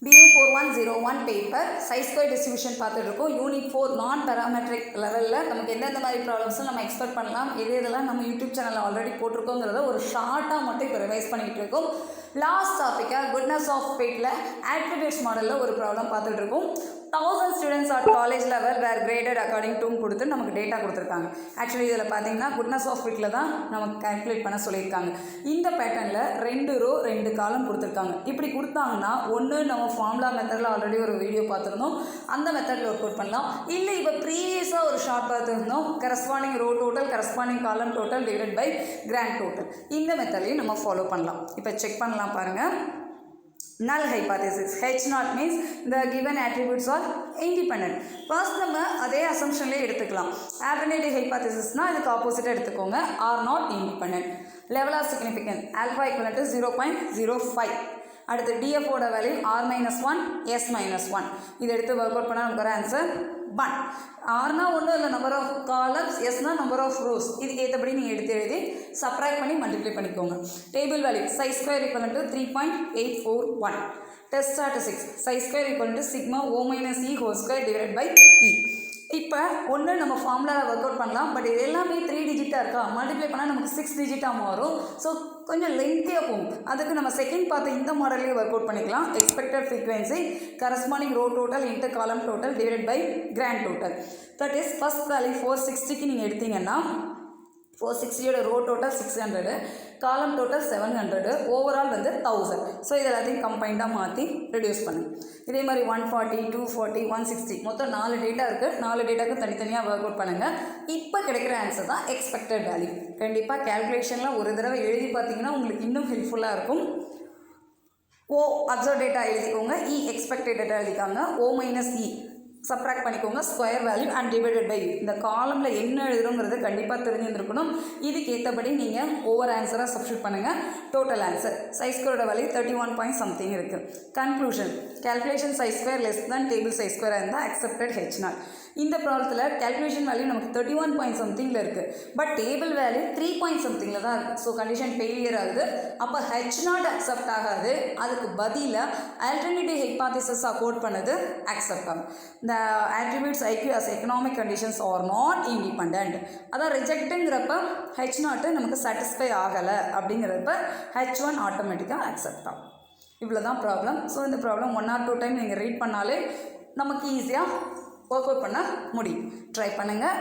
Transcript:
BA 4101 paper size square distribution பார்த்துட்டு இருக்கோம். Unit 4 நான் பேராமெட்ரிக் லெவலில் நமக்கு எந்தெந்த மாதிரி ப்ராப்ளம்ஸும் நம்ம எக்ஸ்பெக்ட் பண்ணலாம், இதெல்லாம் நம்ம யூடியூப் சேனலில் ஆல்ரெடி போட்டிருக்கோங்கிறத ஒரு ஷார்ட்டாக மட்டும் இப்போ ரிவைஸ் பண்ணிக்கிட்டு இருக்கோம். லாஸ்ட் டாப்பிக்காக குட்னஸ் ஆஃப் ஃபேட்டில் ஆட்ரிபியூட்ஸ் மாடலில் ஒரு ப்ராப்ளம் பார்த்துட்டு இருக்கோம். 1000 students at college level where graded according to கொடுத்து நமக்கு டேட்டா கொடுத்துருக்காங்க. ஆக்சுவலி இதில் பார்த்தீங்கன்னா குட்னஸ் ஆஃப் ஃபிட்டில் தான் நமக்கு கால்குலேட் பண்ண சொல்லியிருக்காங்க. இந்த பேட்டர்னில் 2 ரோ 2 காலம் கொடுத்துருக்காங்க. இப்படி கொடுத்தாங்கன்னா ஒன்று நம்ம ஃபார்முலா மெத்தடில் ஆல்ரெடி ஒரு வீடியோ பார்த்துருந்தோம், அந்த மெத்தடில் ஒர்க் அவுட் பண்ணலாம். இல்லை இப்போ ப்ரீவியஸாக ஒரு ஷார்ட் பார்த்துருந்தோம், corresponding row total corresponding column total divided by grand total. இந்த மெத்தட்லையும் நம்ம ஃபாலோ பண்ணலாம். இப்போ செக் பண்ணலாம் பாருங்கள். null hypothesis H0 means the given attributes are independent. First நம்ம அதே assumptionலே எடுத்துக்கலாம். Alternative hypothesisனா இதுக்கு ஆப்போசிட்டாக எடுத்துக்கோங்க. are not independent. Level of significance alpha equivalent to 0.05. அடுத்து DF ஓட வேல்யூ R-1 S-1. இது எடுத்து ஒர்க் அவுட் பண்ணால் நமக்கு ஒரு ஆன்சர் 1. ஆர்னா ஒன்றும் இல்லை, நம்பர் ஆஃப் காலம்ஸ், எஸ்னா நம்பர் ஆஃப் ரோஸ். இதுக்கு ஏற்றபடி நீங்கள் எடுத்து எழுதி சப்ராக்ட் பண்ணி மல்டிப்ளை பண்ணிக்கோங்க. Table value chi square equal to 3.841. Test statistics chi square equal to sigma O minus E whole square divide by E. இப்போ ஒன்று நம்ம ஃபார்முலாவில் ஒர்க் அவுட் பண்ணலாம், பட் இது எல்லாமே 3 டிஜிட்டாக இருக்கா, மல்டிப்ளை பண்ணால் நமக்கு 6 டிஜிட்டாக மாறும். ஸோ கொஞ்சம் லென்த்தியாக போகும். அதுக்கு நம்ம செகண்ட் பார்த்து இந்த மாடல்லே ஒர்க் அவுட் பண்ணிக்கலாம். Expected frequency corresponding row total into column total divide by grand total. That is first value 460க்கு நீங்கள் எடுத்தீங்கன்னா 460யோட ரோ டோட்டல் 600, காலம் டோட்டல் 700, ஓவரால் வந்து 1000. ஸோ இது எல்லாத்தையும் கம்பைண்டாக மாற்றி ரெடியூஸ் பண்ணுங்க. இதே மாதிரி 140, 240, 160 மொத்தம் 4 டேட்டா இருக்குது. 4 டேட்டாவுக்கு தனித்தனியாக ஒர்க் அவுட் பண்ணுங்கள். இப்போ கிடைக்கிற ஆன்சர் தான் எக்ஸ்பெக்டட் வேல்யூ. கண்டிப்பாக கேல்குலேஷனில் ஒரு தடவை எழுதி பார்த்தீங்கன்னா உங்களுக்கு இன்னும் ஹெல்ப்ஃபுல்லாக இருக்கும். O அப்சர்வ் டேட்டா எழுதிக்கோங்க, E எக்ஸ்பெக்டட் டேட்டா எழுதிக்காங்க, O மைனஸ் E சப்ராக்ட் பண்ணிக்கோங்க, square value and divided by. இந்த காலமில் என்ன எழுதுறோங்கிறது கண்டிப்பாக தெரிஞ்சுருக்கணும். இதுக்கு ஏற்றபடி நீங்கள் ஒவ்வொரு ஆன்சராக சப்ஸ்டியூட் பண்ணுங்கள். டோட்டல் ஆன்சர் சைஸ் ஸ்கொயரோட வேல்யூ 31 பாயிண்ட் சம்திங் இருக்குது. Conclusion calculation chi square less தான் டேபிள் சைஸ் ஸ்கொயராக இருந்தால் அக்செப்டட் H0. இந்த ப்ராப்ளத்தில் கேல்குலேஷன் வேல்யூ நமக்கு 31 பாயிண்ட் சம்திங்கில் இருக்குது, பட் டேபிள் வேல்யூ 3 பாயிண்ட் சம்திங்கில் தான் இருக்குது. ஸோ கண்டிஷன் ஃபெயிலியர் ஆகுது. அப்போ H0 அக்செப்ட் ஆகாது. அதுக்கு பதிலாக ஆல்டர்னேட்டிவ் ஹைபாத்திசிஸாக கோட் பண்ணது அக்செப்ட் ஆகும். இந்த attributes IQ as economic conditions are not independent. அதான் ரிஜெக்ட்டுங்கிறப்ப H0 நமக்கு சாட்டிஸ்ஃபை ஆகலை, அப்படிங்கிறப்ப H1 ஆட்டோமேட்டிக்காக அக்செப்ட் ஆகும். இவ்வளோ தான் ப்ராப்ளம். ஸோ இந்த ப்ராப்ளம் 1 or 2 டைம் நீங்கள் ரீட் பண்ணாலே நமக்கு ஈஸியாக ஒர்க் அவுட் பண்ண முடியும். ட்ரை பண்ணுங்கள்.